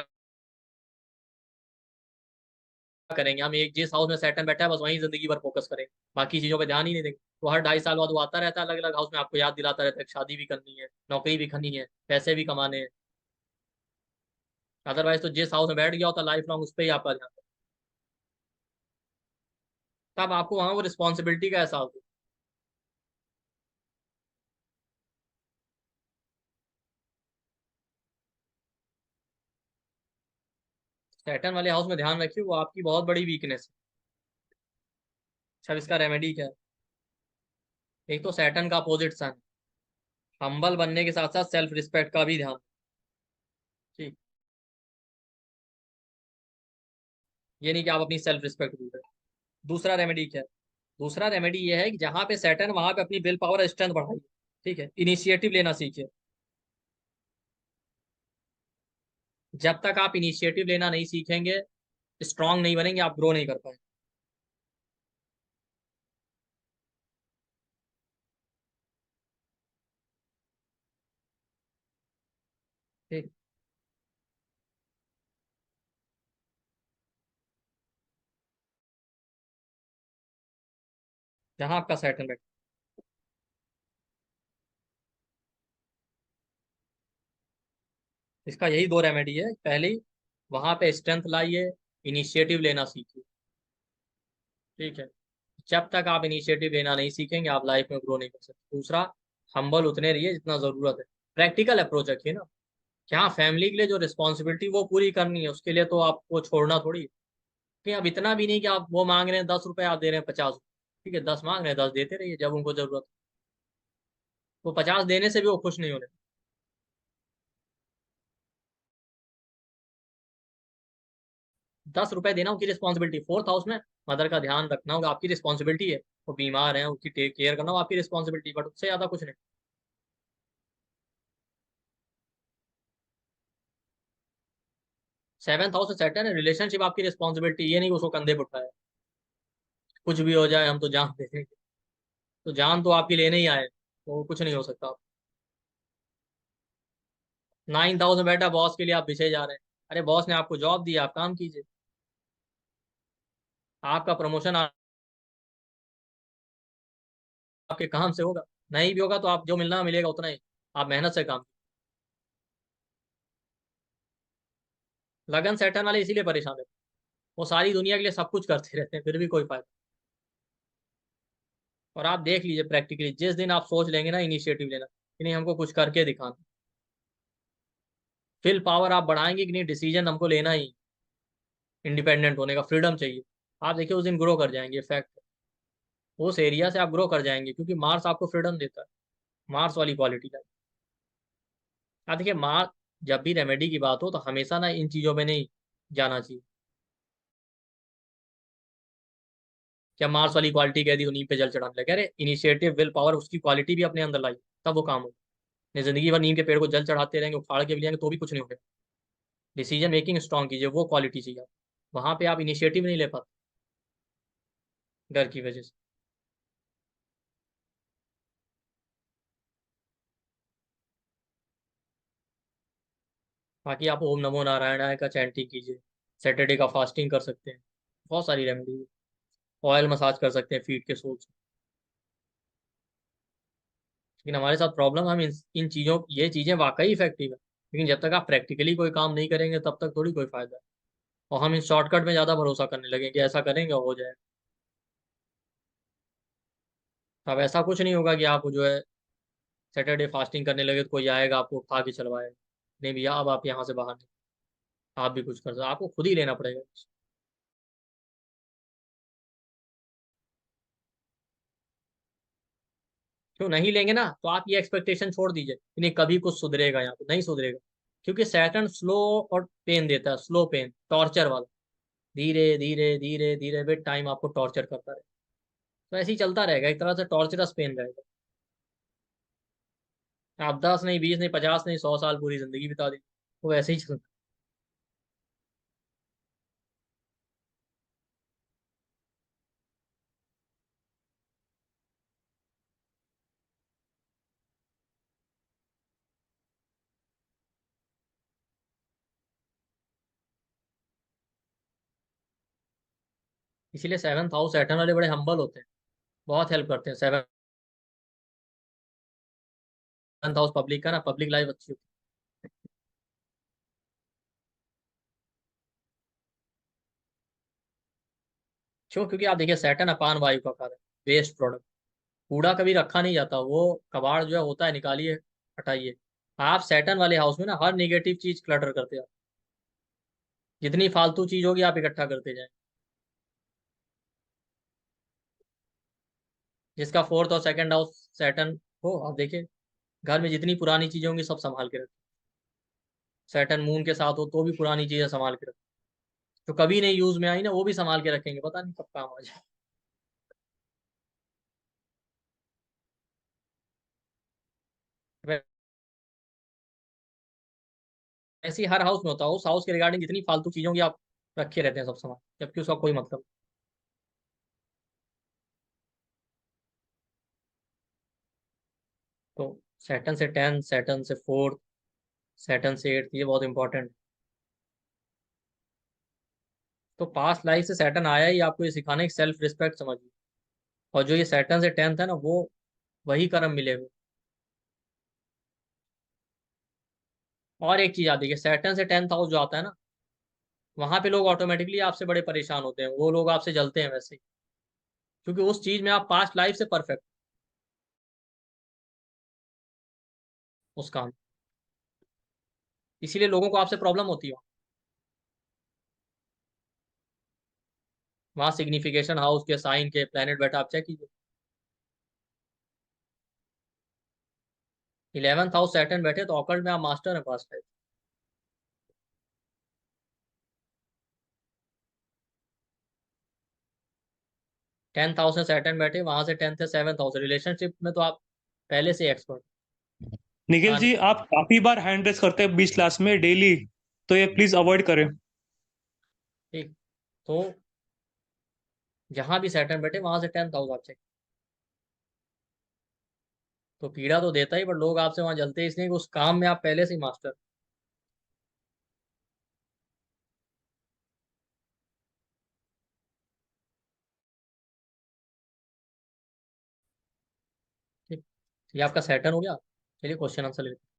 करेंगे, हम एक जिस हाउस में सैटर्न बैठा है बस वहीं जिंदगी भर फोकस करेंगे, बाकी चीजों पे ध्यान ही नहीं देंगे। तो हर 2.5 साल बाद वो आता रहता है अलग अलग हाउस में, आपको याद दिलाता रहता है कि शादी भी करनी है, नौकरी भी करनी है, पैसे भी कमाने हैं। अदरवाइज तो जिस हाउस में बैठ गया होता लाइफ लॉन्ग उस पर ही आपका ध्यान, तब आपको वहां वो रिस्पॉन्सिबिलिटी का एहसास हो। सैटर्न वाले हाउस में ध्यान रखिए, वो आपकी बहुत बड़ी वीकनेस है। अच्छा, अब इसका रेमेडी क्या है? एक तो सैटर्न का अपोजिट सन, हम्बल बनने के साथ साथ सेल्फ रिस्पेक्ट का भी ध्यान। ठीक, ये नहीं कि आप अपनी सेल्फ रिस्पेक्ट भूल रहे। दूसरा रेमेडी क्या है? दूसरा रेमेडी ये है कि जहां पे सैटर्न वहां पे अपनी विल पावर स्ट्रेंथ बढ़ाइए। ठीक है, इनिशिएटिव लेना सीखिए। जब तक आप इनिशिएटिव लेना नहीं सीखेंगे, स्ट्रांग नहीं बनेंगे, आप ग्रो नहीं कर पाएंगे। ठीक, जहां आपका सैटर्न बैठ, इसका यही दो रेमेडी है। पहली, वहां पे स्ट्रेंथ लाइए, इनिशिएटिव लेना सीखिए। ठीक है, जब तक आप इनिशिएटिव लेना नहीं सीखेंगे आप लाइफ में ग्रो नहीं कर सकते। दूसरा, हम्बल उतने रहिए जितना जरूरत है। प्रैक्टिकल अप्रोच रखिए ना, क्या फैमिली के लिए जो रिस्पॉन्सिबिलिटी वो पूरी करनी है, उसके लिए तो आपको छोड़ना थोड़ी है। कि अब इतना भी नहीं कि आप वो मांग रहे हैं 10 रुपए, आप दे रहे हैं 50। ठीक है, 10 मांग रहे हैं, 10 देते रहिए जब उनको जरूरत हो। वो 50 देने से भी वो खुश नहीं होने। 10 रुपए देना उनकी रिस्पॉन्सिबिलिटी, फोर्थ हाउस में मदर का ध्यान रखना होगा आपकी रिस्पॉन्सिबिलिटी है। वो बीमार है, उनकी टेक केयर करना वो आपकी रिस्पॉन्सिबिलिटी, बट उससे ज्यादा कुछ नहीं। सेवंथ हाउस में सेटल है, रिलेशनशिप आपकी रिस्पॉन्सिबिलिटी, ये नहीं कि उसको कंधे पर उठाया। कुछ भी हो जाए हम तो जान दे देंगे, तो जान तो आपकी लेने ही आए, तो कुछ नहीं हो सकता। 9th हाउस में बैठा बॉस के लिए आप पीछे जा रहे हैं। अरे बॉस ने आपको जॉब दी, आप काम कीजिए। आपका प्रमोशन आपके काम से होगा, नहीं भी होगा तो आप जो मिलना मिलेगा उतना ही। आप मेहनत से काम। लगन सेटन वाले इसीलिए परेशान है, वो सारी दुनिया के लिए सब कुछ करते रहते हैं फिर भी कोई फायदा। और आप देख लीजिए प्रैक्टिकली, जिस दिन आप सोच लेंगे ना इनिशिएटिव लेना कि नहीं हमको कुछ करके दिखाना, फिल पावर आप बढ़ाएंगे कि नहीं डिसीजन हमको लेना ही, इंडिपेंडेंट होने का फ्रीडम चाहिए, आप देखिए उस दिन ग्रो कर जाएंगे। फैक्ट, उस एरिया से आप ग्रो कर जाएंगे क्योंकि मार्स आपको फ्रीडम देता है। मार्स वाली क्वालिटी का। आप देखिए मार्स, जब भी रेमेडी की बात हो तो हमेशा ना इन चीजों में नहीं जाना चाहिए। क्या मार्स वाली क्वालिटी कह दी उन्हीं पे जल चढ़ाने लगे? अरे इनिशिएटिव, विल पावर, उसकी क्वालिटी भी अपने अंदर लाई, तब वो काम हो। नहीं जिंदगी भर नीम के पेड़ को जल चढ़ाते रहेंगे, उखाड़ के भी लेंगे तो भी कुछ नहीं होगा। डिसीजन मेकिंग स्ट्रांग कीजिए, वो क्वालिटी चाहिए। वहां पे आप इनिशिएटिव नहीं ले पाते डर की वजह से। बाकी आप ओम नमो नारायणाय का चैंटिंग कीजिए, सैटरडे का फास्टिंग कर सकते हैं, बहुत सारी रेमेडी। ऑयल मसाज कर सकते हैं फीट के सोल्स। लेकिन हमारे साथ प्रॉब्लम, हम इन चीज़ों, ये चीज़ें वाकई इफेक्टिव है, लेकिन जब तक आप प्रैक्टिकली कोई काम नहीं करेंगे तब तक थोड़ी कोई फायदा है। और हम इन शॉर्टकट में ज़्यादा भरोसा करने लगे कि ऐसा करेंगे हो जाए। अब ऐसा कुछ नहीं होगा कि आप जो है सैटरडे फास्टिंग करने लगे तो कोई आएगा आपको उठा के चलवाएगा। नहीं भैया, अब आप यहाँ से बाहर नहीं, आप भी कुछ कर सकते, आपको खुद ही लेना पड़ेगा। क्यों नहीं लेंगे ना, तो आप ये एक्सपेक्टेशन छोड़ दीजिए कि नहीं कभी कुछ सुधरेगा, यहाँ पे नहीं सुधरेगा। क्योंकि सैटर्न स्लो और पेन देता है, स्लो पेन, टॉर्चर वाला। धीरे धीरे धीरे धीरे विद टाइम आपको टॉर्चर करता रहेगा। तो ऐसे ही चलता रहेगा, एक तरह से टॉर्चरस पेन रहेगा। आप 10 नहीं, 20 नहीं, 50 नहीं, 100 साल पूरी जिंदगी बिता दी, वो ऐसे ही चलता। इसीलिए 7th हाउस सैटर्न वाले बड़े हम्बल होते हैं। बहुत हेल्प करते हैं। 7th हाउस पब्लिक का ना, पब्लिक लाइफ अच्छी होती है। क्यों? क्योंकि आप देखिए सैटर्न अपान वायु का कारक, वेस्ट प्रोडक्ट, कूड़ा कभी रखा नहीं जाता, वो कबाड़ जो है होता है, निकालिए, हटाइए। आप सैटर्न वाले हाउस में ना हर नेगेटिव चीज क्लटर करते हैं, जितनी फालतू चीज होगी आप इकट्ठा करते जाएं। जिसका 4th और 2nd हाउस सैटर्न हो, आप देखिए घर में जितनी पुरानी चीजें होंगी सब संभाल के रखें। सैटर्न मून के साथ हो तो भी पुरानी चीजें संभाल के रखें, जो कभी नहीं यूज में आई ना वो भी संभाल के रखेंगे, पता नहीं कब काम आ जाए। ऐसे ही हर हाउस में होता है, उस हाउस के रिगार्डिंग जितनी फालतू चीजों की आप रखे रहते हैं सब सामान, जबकि उसका कोई मतलब। तो सैटर्न से 10th, सैटर्न से 4th, सैटर्न से 8th, ये बहुत इंपॉर्टेंट। तो पास्ट लाइफ से सैटर्न आया ही आपको ये सिखाने की सेल्फ रिस्पेक्ट समझिए। और जो ये सैटर्न से 10th है ना, वो वही कर्म मिलेगा। और एक चीज आप देखिए, सैटर्न से 10th हाउस जो आता है ना, वहां पे लोग ऑटोमेटिकली आपसे बड़े परेशान होते हैं, वो लोग आपसे जलते हैं वैसे ही, क्योंकि उस चीज में आप पास्ट लाइफ से परफेक्ट, उस काम, इसीलिए लोगों को आपसे प्रॉब्लम होती है। वहां सिग्निफिकेशन हाउस के साइन के प्लेनेट बैठा, आप चेक कीजिए। 11th हाउस सैटर्न बैठे तो ऑकल्ट में आप मास्टर है पास्ट लाइफ। 10th हाउस में सैटर्न बैठे, वहां से 10th है 7th हाउस, रिलेशनशिप में तो आप पहले से एक्सपर्ट। निखिल जी, आप काफी बार हैंड रेस करते हैं 20 क्लास में डेली, तो ये प्लीज अवॉइड करें। ठीक, तो जहां भी सैटर्न बैठे वहां से 10th हाउस आप चेक। तो पीड़ा तो देता ही, बट लोग आपसे वहां जलते हैं इसलिए कि उस काम में आप पहले से ही मास्टर। ठीक, ये आपका सैटर्न हो गया। चलिए क्वेश्चन आंसर लेते हैं।